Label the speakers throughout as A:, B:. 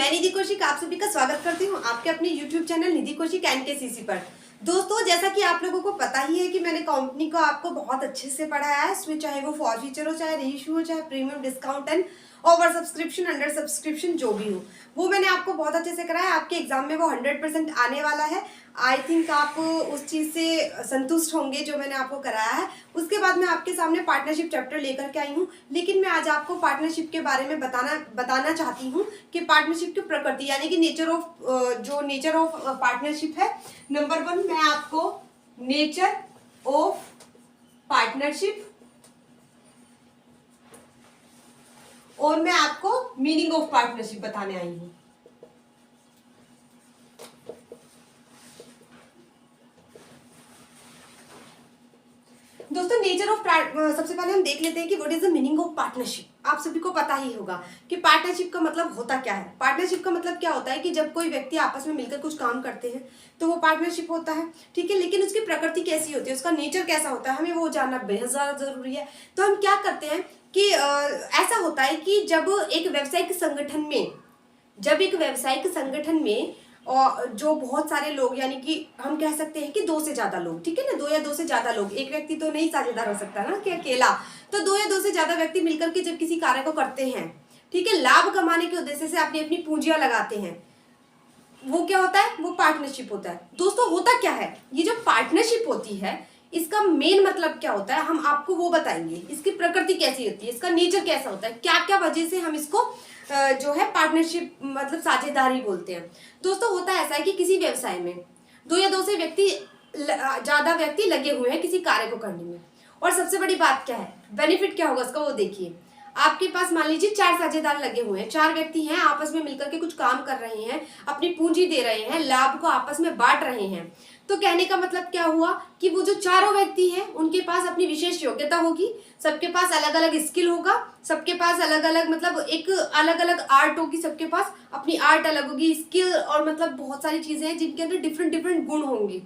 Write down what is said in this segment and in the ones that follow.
A: मैं निधि कौशिक आप सभी का स्वागत करती हूँ आपके अपने YouTube चैनल निधि कौशिक NKCC पर। दोस्तों, जैसा कि आप लोगों को पता ही है कि मैंने कंपनी को आपको बहुत अच्छे से पढ़ाया है, इसमें चाहे वो फॉर फीचर हो, चाहे रीइशू हो, चाहे premium discount and over subscription, under subscription, जो भी हो वो मैंने आपको बहुत अच्छे से कराया। आपके एग्जाम में वो 100% आने वाला है। आई थिंक आप उस चीज़ से संतुष्ट होंगे जो मैंने आपको कराया है। उसके बाद मैं आपके सामने पार्टनरशिप चैप्टर लेकर के आई हूँ, लेकिन मैं आज आपको पार्टनरशिप के बारे में बताना चाहती हूँ कि पार्टनरशिप की प्रकृति यानी कि नेचर ऑफ पार्टनरशिप है। नंबर 1 मैं आपको नेचर ऑफ पार्टनरशिप और मैं आपको मीनिंग ऑफ पार्टनरशिप बताने आई हूँ। दोस्तों, नेचर ऑफ सबसे पहले हम देख लेते हैं कि what is the meaning of partnership. आप सभी को पता ही होगा कि पार्टनरशिप का मतलब होता क्या है। पार्टनरशिप का मतलब क्या होता है कि जब कोई व्यक्ति आपस में मिलकर कुछ काम करते हैं तो वो पार्टनरशिप होता है, ठीक है। लेकिन उसकी प्रकृति कैसी होती है, उसका नेचर कैसा होता है, हमें वो जानना बेहद ज्यादा जरूरी है। तो हम क्या करते हैं कि ऐसा होता है कि जब एक व्यावसायिक संगठन में और जो बहुत सारे लोग, यानी कि हम कह सकते हैं कि 2 से ज्यादा लोग, ठीक है ना, 2 या 2 से ज्यादा लोग, एक व्यक्ति तो नहीं साझेदार हो सकता ना कि अकेला, तो 2 या 2 से ज्यादा व्यक्ति मिलकर के जब किसी कार्य को करते हैं, ठीक है, लाभ कमाने के उद्देश्य से अपनी अपनी पूंजियां लगाते हैं, वो क्या होता है, वो पार्टनरशिप होता है। दोस्तों, होता क्या है, ये जो पार्टनरशिप होती है इसका मेन मतलब क्या होता है, हम आपको वो बताएंगे। इसकी प्रकृति कैसी होती है, इसका नेचर कैसा होता है, क्या क्या वजह से हम इसको जो है पार्टनरशिप मतलब साझेदारी बोलते हैं। दोस्तों, होता ऐसा है कि किसी व्यवसाय में 2 या 2 से ज्यादा व्यक्ति लगे हुए हैं किसी कार्य को करने में, और सबसे बड़ी बात क्या है, बेनिफिट क्या होगा उसका, वो देखिए। आपके पास मान लीजिए 4 साझेदार लगे हुए हैं, 4 व्यक्ति हैं, आपस में मिलकर के कुछ काम कर रहे हैं, अपनी पूंजी दे रहे हैं, लाभ को आपस में बांट रहे हैं। तो कहने का मतलब क्या हुआ कि वो जो चारों व्यक्ति हैं उनके पास अपनी विशेष योग्यता होगी, सबके पास अलग अलग स्किल होगा, सबके पास अलग अलग मतलब एक अलग अलग आर्ट होगी, सबके पास अपनी आर्ट अलग होगी, स्किल और मतलब बहुत सारी चीजें हैं जिनके अंदर डिफरेंट डिफरेंट गुण होंगे,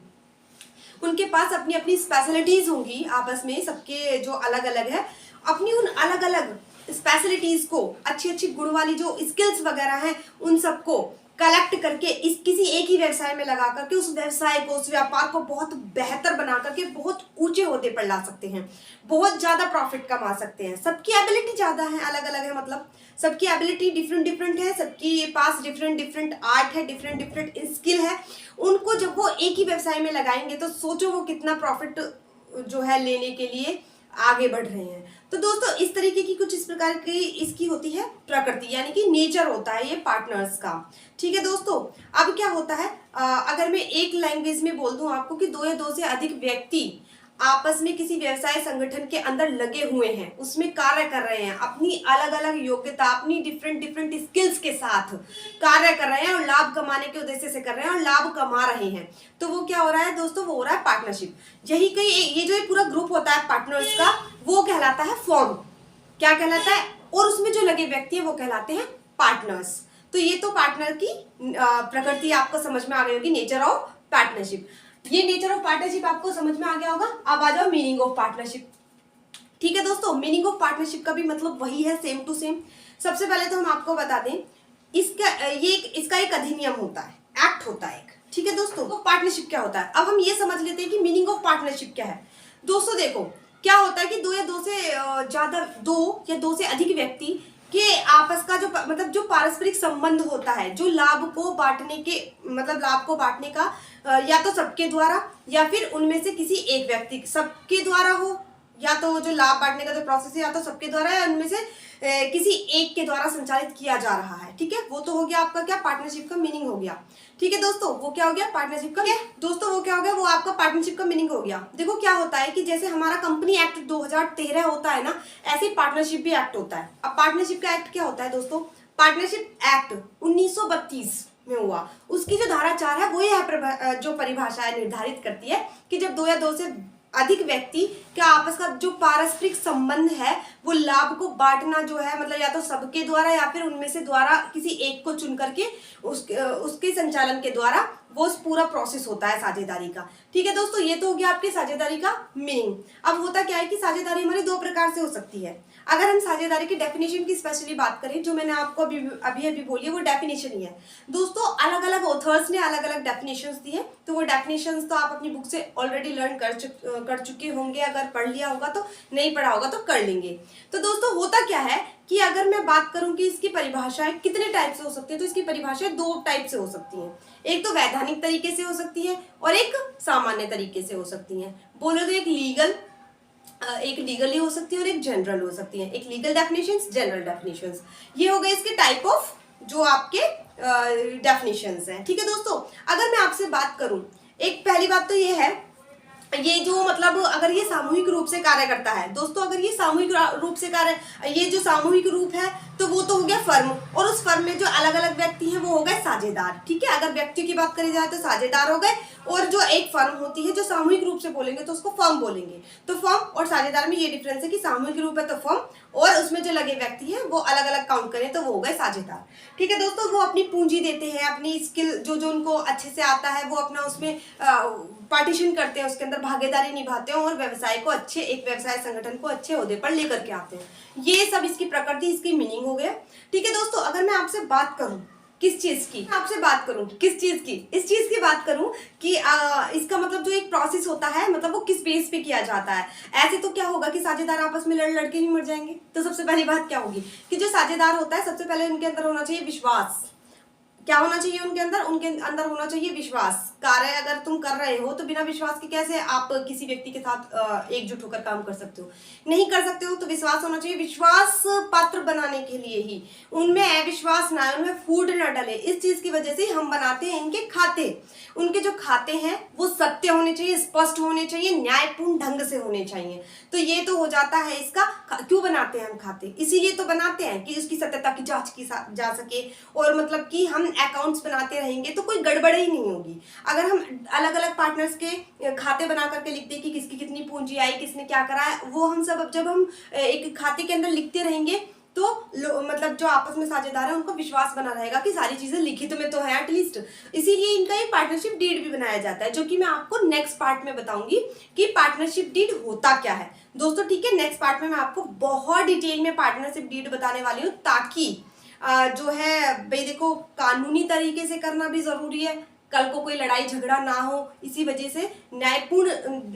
A: उनके पास अपनी अपनी स्पेशलिटीज होंगी, आपस में सबके जो अलग अलग है अपनी उन अलग अलग स्पेशलिटीज को, अच्छी अच्छी गुण वाली जो स्किल्स वगैरह हैं उन सबको कलेक्ट करके इस किसी एक ही व्यवसाय में लगा करके उस व्यवसाय को, उस व्यापार को बहुत बेहतर बना करके बहुत ऊंचे ओहदे पर ला सकते हैं, बहुत ज्यादा प्रॉफिट कमा सकते हैं। सबकी एबिलिटी ज्यादा है, अलग अलग है, मतलब सबकी एबिलिटी डिफरेंट डिफरेंट है, सबके पास डिफरेंट डिफरेंट आर्ट है, डिफरेंट डिफरेंट स्किल है। उनको जब वो एक ही व्यवसाय में लगाएंगे तो सोचो वो कितना प्रॉफिट जो है लेने के लिए आगे बढ़ रहे हैं। तो दोस्तों, इस तरीके की कुछ इस प्रकार की इसकी होती है प्रकृति, यानी कि नेचर होता है ये पार्टनर्स का, ठीक है दोस्तों। अब क्या होता है, अगर मैं एक लैंग्वेज में बोल दूं आपको कि 2 या 2 से अधिक व्यक्ति आपस में किसी व्यवसाय संगठन के अंदर लगे हुए हैं, उसमें कार्य कर रहे हैं, अपनी अलग अलग योग्यता, अपनी डिफरेंट डिफरेंट स्किल्स के साथ कार्य कर रहे हैं और लाभ कमाने के उद्देश्य से कर रहे हैं और लाभ कमा रहे हैं, तो वो क्या हो रहा है दोस्तों, वो हो रहा है पार्टनरशिप। यही कई ये जो पूरा ग्रुप होता है पार्टनर्स का, वो कहलाता है फॉर्म, क्या कहलाता है, और उसमें जो लगे व्यक्ति हैं वो कहलाते हैं पार्टनर्स। तो ये तो पार्टनर की प्रकृति आपको समझ में आ गई होगी, नेचर ऑफ पार्टनरशिप। ये नेचर ऑफ पार्टनरशिप आपको समझ में आ गया होगा। अब आ जाओ मीनिंग ऑफ पार्टनरशिप, ठीक है दोस्तों। मीनिंग ऑफ पार्टनरशिप का भी मतलब वही है, सेम टू सेम। सबसे पहले तो हम आपको बता दें, इसका एक अधिनियम होता है, एक्ट होता है एक, ठीक है दोस्तों। तो पार्टनरशिप क्या होता है, अब हम ये समझ लेते हैं कि मीनिंग ऑफ पार्टनरशिप क्या है। दोस्तों देखो, क्या होता है कि 2 या 2 से अधिक व्यक्ति के आपस का जो मतलब जो पारस्परिक संबंध होता है, जो लाभ को बांटने के मतलब लाभ को बांटने का या तो सबके द्वारा या फिर उनमें से किसी एक व्यक्ति, सबके द्वारा हो, या तो जो लाभ बांटने का जो प्रोसेस है या तो सबके द्वारा या उनमें से किसी एक के द्वारा संचालित किया जा रहा है, ठीक है। वो तो हो गया आपका क्या, पार्टनरशिप का मीनिंग हो गया, ठीक है दोस्तों। वो क्या हो गया, पार्टनरशिप का, दोस्तों वो क्या हो गया, वो आपका पार्टनरशिप का मीनिंग हो गया। देखो क्या होता है कि जैसे हमारा कंपनी एक्ट 2013 होता है ना, ऐसे ही पार्टनरशिप भी एक्ट होता है। अब पार्टनरशिप का एक्ट क्या होता है दोस्तों, पार्टनरशिप एक्ट 1932 में हुआ, उसकी जो धारा 4 है वो यह जो परिभाषा निर्धारित करती है कि जब 2 या 2 से अधिक व्यक्ति का आपस का जो पारस्परिक संबंध है वो लाभ को बांटना जो है, मतलब या तो सबके द्वारा या फिर उनमें से द्वारा किसी एक को चुन करके उसके संचालन के द्वारा वो पूरा प्रोसेस होता है साझेदारी का। ठीक है दोस्तों, ये तो हो गया आपकी साझेदारी का मीनिंग। अब होता क्या है कि साझेदारी हमारी दो प्रकार से हो सकती है। अगर हम साझेदारी की डेफिनेशन की स्पेशली बात करें, जो मैंने आपको अभी बोली है वो डेफिनेशन ही है दोस्तों। अलग अलग ऑथर्स ने अलग अलग डेफिनेशंस दी है, तो वो डेफिनेशंस तो आप अपनी बुक से ऑलरेडी लर्न कर चुके होंगे। अगर पढ़ लिया होगा तो, नहीं पढ़ा होगा तो कर लेंगे। तो दोस्तों होता क्या है कि अगर मैं बात करूं कि इसकी परिभाषाएं कितने टाइप से हो सकती है, तो इसकी परिभाषाएं दो टाइप से हो सकती हैं। एक तो वैधानिक तरीके से हो सकती है और एक सामान्य तरीके से हो सकती है। बोलो तो एक लीगली हो सकती है और एक जनरल हो सकती है। एक लीगल डेफिनेशंस, जनरल डेफिनेशंस, ये हो गए इसके टाइप ऑफ जो आपके डेफिनेशंस हैं। ठीक है दोस्तों, अगर मैं आपसे बात करूं, एक पहली बात तो ये है, ये जो मतलब अगर ये सामूहिक रूप से कार्य करता है दोस्तों, अगर ये सामूहिक रूप से कार्य, ये जो सामूहिक रूप है तो वो तो हो गया फर्म, और उस फर्म में जो अलग अलग व्यक्ति हैं वो हो गए साझेदार। ठीक है, अगर व्यक्ति की बात करी जाए तो साझेदार हो गए, और जो एक फर्म होती है जो सामूहिक रूप से बोलेंगे तो उसको फर्म बोलेंगे। तो फर्म और साझेदार में ये डिफरेंस है कि सामूहिक रूप है तो फर्म, और उसमें जो लगे व्यक्ति हैं वो अलग अलग काउंट करें तो वो हो गए साझेदार। ठीक है दोस्तों, वो अपनी पूंजी देते हैं, अपनी स्किल जो उनको अच्छे से आता है वो अपना उसमें पार्टीशन करते हैं, उसके अंदर भागीदारी निभाते हैं और व्यवसाय को एक व्यवसाय संगठन को अच्छे ओहदे पर लेकर के आते हैं। ये सब इसकी प्रकृति, इसकी मीनिंग हो गया। ठीक है दोस्तों, अगर मैं आपसे बात करूं किस चीज की, आपसे बात करूं किस चीज की, इस चीज की बात करूं कि इसका मतलब जो एक प्रोसेस होता है, मतलब वो किस बेस पे किया जाता है। ऐसे तो क्या होगा कि साझेदार आपस में लड़ के नहीं मर जाएंगे। तो सबसे पहली बात क्या होगी कि जो साझेदार होता है सबसे पहले उनके अंदर होना चाहिए विश्वास। क्या होना चाहिए उनके अंदर होना चाहिए विश्वास। कार्य अगर तुम कर रहे हो तो बिना विश्वास के कैसे आप किसी व्यक्ति के साथ एकजुट होकर काम कर सकते हो, नहीं कर सकते हो। तो विश्वास होना चाहिए। विश्वास पात्र बनाने के लिए ही उनमें अविश्वास ना, उनमें फूट ना डले, इस चीज की वजह से हम बनाते हैं इनके खाते। उनके जो खाते हैं वो सत्य होने चाहिए, स्पष्ट होने चाहिए, न्यायपूर्ण ढंग से होने चाहिए। तो ये तो हो जाता है इसका। क्यों बनाते हैं हम खाते? इसीलिए तो बनाते हैं कि उसकी सत्यता की जांच की जा सके, और मतलब कि हम अकाउंट्स बनाते रहेंगे तो कोई गड़बड़ ही नहीं होगी। अगर हम अलग अलग पार्टनर्स के खाते बना करके लिखते हैं कि किसकी कितनी पूंजी आई, किसने क्या करा है, वो हम सब जब हम एक खाते के अंदर लिखते रहेंगे तो मतलब जो आपस में साझेदार है उनको विश्वास बना रहेगा कि सारी चीजें लिखित में तो है एटलीस्ट। इसीलिए इनका एक पार्टनरशिप डीड भी बनाया जाता है, जो कि मैं आपको नेक्स्ट पार्ट में बताऊंगी कि पार्टनरशिप डीड होता क्या है दोस्तों। ठीक है, नेक्स्ट पार्ट में मैं आपको बहुत डिटेल में पार्टनरशिप डीड बताने वाली हूँ, ताकि जो है भाई देखो, कानूनी तरीके से करना भी जरूरी है, कल को कोई लड़ाई झगड़ा ना हो, इसी वजह से न्यायपूर्ण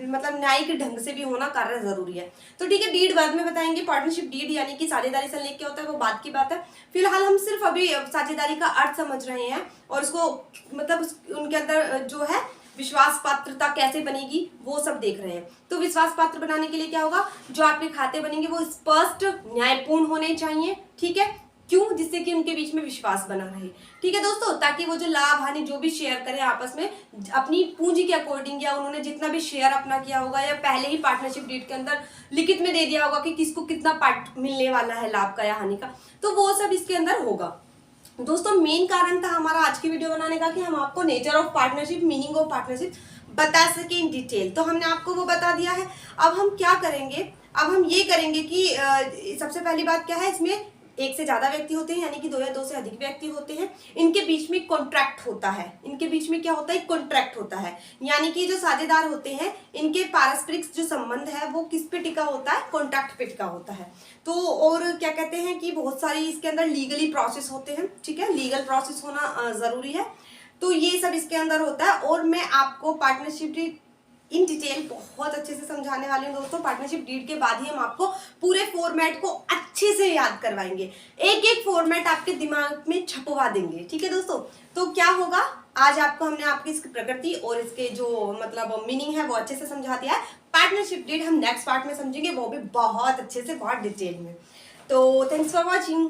A: मतलब न्यायिक ढंग से भी होना कार्य जरूरी है। तो ठीक है, डीड बाद में बताएंगे। पार्टनरशिप डीड यानी कि साझेदारी से लेके होता है वो बात की बात है। फिलहाल हम सिर्फ अभी साझेदारी का अर्थ समझ रहे हैं, और उसको मतलब उनके अंदर जो है विश्वास पात्रता कैसे बनेगी वो सब देख रहे हैं। तो विश्वास पात्र बनाने के लिए क्या होगा, जो आपके खाते बनेंगे वो स्पष्ट न्यायपूर्ण होने चाहिए। ठीक है, क्यों? जिससे कि उनके बीच में विश्वास बना रहे। ठीक है दोस्तों, ताकि वो जो लाभ हानि जो भी शेयर करें आपस में अपनी पूंजी के अकॉर्डिंग, या उन्होंने जितना भी शेयर अपना किया होगा, या पहले ही पार्टनरशिप डीड के अंदर लिखित में दे दिया होगा कि किसको कितना पार्ट मिलने वाला है, लाभ का या हानि का, तो वो सब इसके अंदर होगा। दोस्तों मेन कारण था हमारा आज की वीडियो बनाने का कि हम आपको nature of partnership, meaning of partnership बता सके इन डिटेल। तो हमने आपको वो बता दिया है। अब हम क्या करेंगे, अब हम ये करेंगे कि सबसे पहली बात क्या है, इसमें एक से ज्यादा व्यक्ति होते हैं, यानी कि दो या दो से अधिक व्यक्ति होते हैं। इनके बीच में कॉन्ट्रैक्ट होता है। इनके बीच में क्या होता है? कॉन्ट्रैक्ट होता है, यानी कि जो साझेदार होते हैं इनके पारस्परिक जो संबंध है वो किस पे टिका होता है? कॉन्ट्रैक्ट पे टिका होता है। तो और क्या कहते हैं कि बहुत सारी इसके अंदर लीगली प्रोसेस होते हैं। ठीक है, लीगल प्रोसेस होना जरूरी है। तो ये सब इसके अंदर होता है, और मैं आपको पार्टनरशिप इन डिटेल बहुत अच्छे से समझाने वाले हूँ दोस्तों। पार्टनरशिप डीड के बाद ही हम आपको पूरे फॉर्मेट को अच्छे से याद करवाएंगे, एक एक फॉर्मेट आपके दिमाग में छपवा देंगे। ठीक है दोस्तों, तो क्या होगा, आज आपको हमने आपकी इसकी प्रकृति और इसके जो मतलब मीनिंग है वो अच्छे से समझा दिया है। पार्टनरशिप डीड हम नेक्स्ट पार्ट में समझेंगे, वो भी बहुत अच्छे से, बहुत डिटेल में। तो थैंक्स फॉर वॉचिंग।